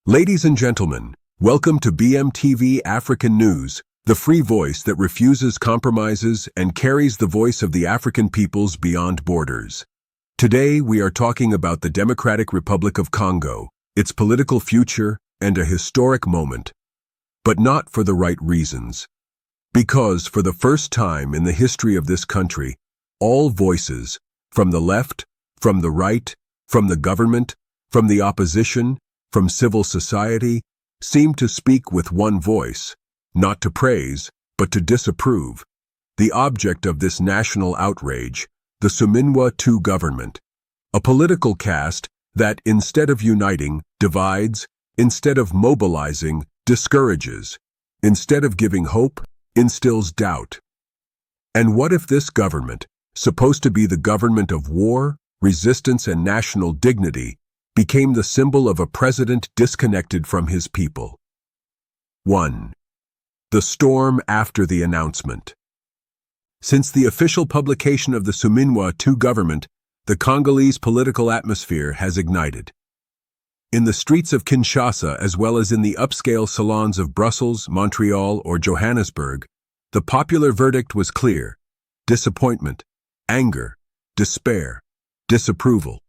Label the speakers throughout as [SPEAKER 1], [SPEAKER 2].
[SPEAKER 1] Ladies and gentlemen, welcome to BMTV African News, the free voice that refuses compromises and carries the voice of the African peoples beyond borders. Today we are talking about the Democratic Republic of Congo, its political future, and a historic moment. But not for the right reasons. Because for the first time in the history of this country, all voices, from the left, from the right, from the government, from the opposition, from civil society, seem to speak with one voice, not to praise, but to disapprove. The object of this national outrage, the Suminwa II government, a political caste that, instead of uniting, divides, instead of mobilizing, discourages, instead of giving hope, instills doubt. And what if this government, supposed to be the government of war, resistance, and national dignity, became the symbol of a president disconnected from his people? 1. The storm after the announcement. Since the official publication of the Suminwa II government, the Congolese political atmosphere has ignited. In the streets of Kinshasa, as well as in the upscale salons of Brussels, Montreal, or Johannesburg, the popular verdict was clear: disappointment, anger, despair, disapproval.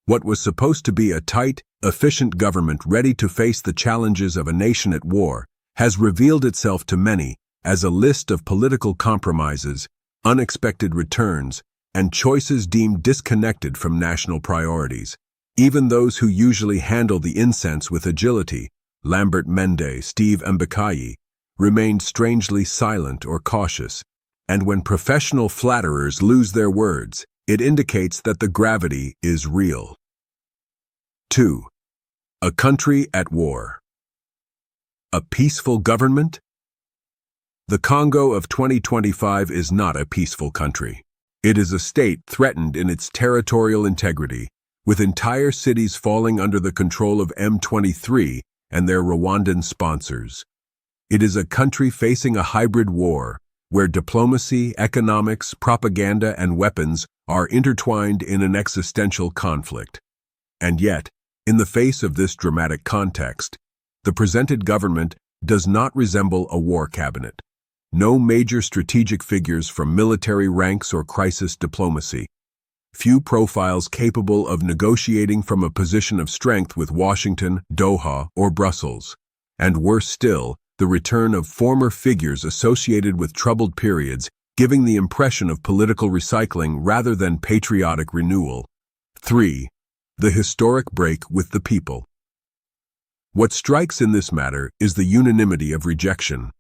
[SPEAKER 1] What was supposed to be a tight, efficient government ready to face the challenges of a nation at war has revealed itself to many as a list of political compromises, unexpected returns, and choices deemed disconnected from national priorities. Even those who usually handle the incense with agility, Lambert Mende, Steve Mbeki, remained strangely silent or cautious, and when professional flatterers lose their words, it indicates that the gravity is real. 2. A country at war. A peaceful government? The Congo of 2025 is not a peaceful country. It is a state threatened in its territorial integrity, with entire cities falling under the control of M23 and their Rwandan sponsors. It is a country facing a hybrid war, where diplomacy, economics, propaganda, and weapons are intertwined in an existential conflict. And yet, in the face of this dramatic context, the presented government does not resemble a war cabinet. No major strategic figures from military ranks or crisis diplomacy. Few profiles capable of negotiating from a position of strength with Washington, Doha, or Brussels. And worse still, the return of former figures associated with troubled periods, giving the impression of political recycling rather than patriotic renewal. 3. The historic break with the people. What strikes in this matter is the unanimity of rejection.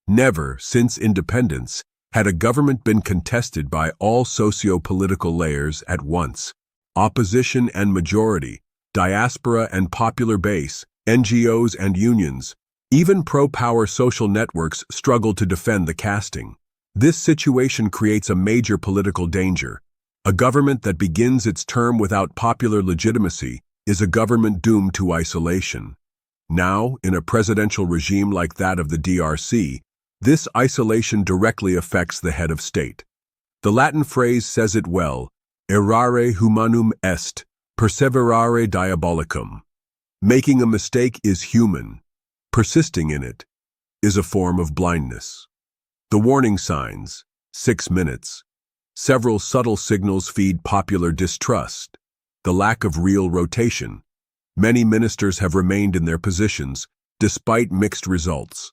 [SPEAKER 1] Never, since independence, had a government been contested by all socio-political layers at once: opposition and majority, diaspora and popular base, NGOs and unions. Even pro-power social networks struggle to defend the casting. This situation creates a major political danger. A government that begins its term without popular legitimacy is a government doomed to isolation. Now, in a presidential regime like that of the DRC, this isolation directly affects the head of state. The Latin phrase says it well: errare humanum est, perseverare diabolicum. Making a mistake is human. Persisting in it is a form of blindness. The warning signs: 6 minutes. Several subtle signals feed popular distrust. The lack of real rotation. Many ministers have remained in their positions, despite mixed results.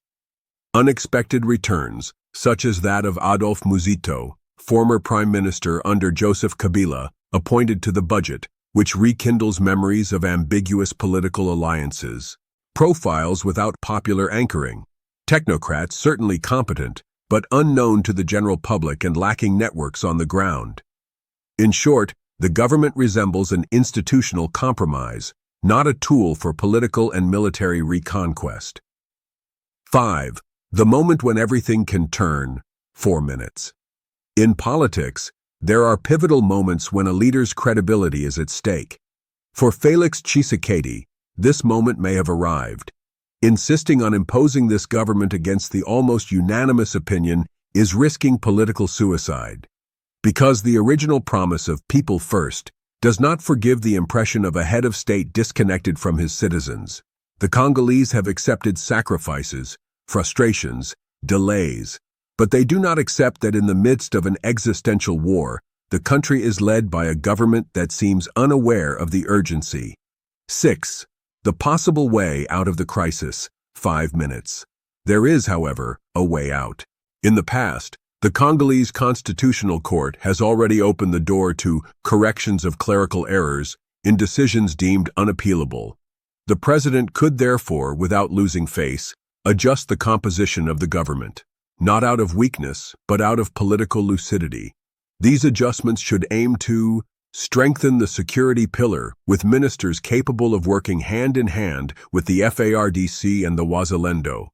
[SPEAKER 1] Unexpected returns, such as that of Adolphe Muzito, former prime minister under Joseph Kabila, appointed to the budget, which rekindles memories of ambiguous political alliances. Profiles without popular anchoring. Technocrats certainly competent, but unknown to the general public and lacking networks on the ground. In short, the government resembles an institutional compromise, not a tool for political and military reconquest. 5. The moment when everything can turn. 4 minutes. In politics, there are pivotal moments when a leader's credibility is at stake. For Felix Tshisekedi, this moment may have arrived. Insisting on imposing this government against the almost unanimous opinion is risking political suicide. Because the original promise of people first does not forgive the impression of a head of state disconnected from his citizens. The Congolese have accepted sacrifices, frustrations, delays, but they do not accept that in the midst of an existential war, the country is led by a government that seems unaware of the urgency. 6. The possible way out of the crisis, 5 minutes. There is, however, a way out. In the past, the Congolese Constitutional Court has already opened the door to corrections of clerical errors in decisions deemed unappealable. The president could therefore, without losing face, adjust the composition of the government, not out of weakness, but out of political lucidity. These adjustments should aim to strengthen the security pillar with ministers capable of working hand in hand with the FARDC and the Wazalendo,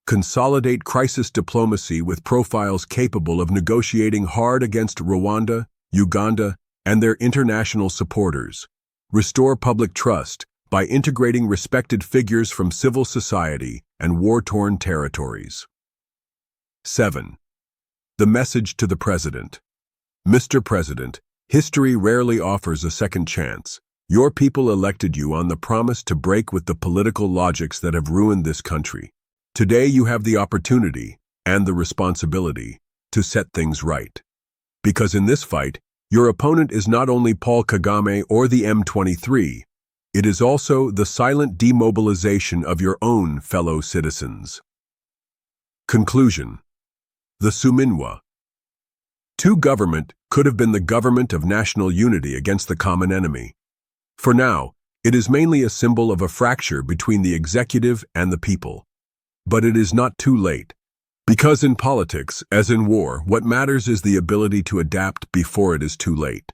[SPEAKER 1] consolidate crisis diplomacy with profiles capable of negotiating hard against Rwanda, Uganda, and their international supporters, restore public trust by integrating respected figures from civil society and war-torn territories. 7. The message to the President. Mr. President, history rarely offers a second chance. Your people elected you on the promise to break with the political logics that have ruined this country. Today you have the opportunity and the responsibility to set things right. Because in this fight, your opponent is not only Paul Kagame or the M23, it is also the silent demobilization of your own fellow citizens. Conclusion. The Suminwa. Two government could have been the government of national unity against the common enemy. For now, it is mainly a symbol of a fracture between the executive and the people. But it is not too late. Because in politics, as in war, what matters is the ability to adapt before it is too late.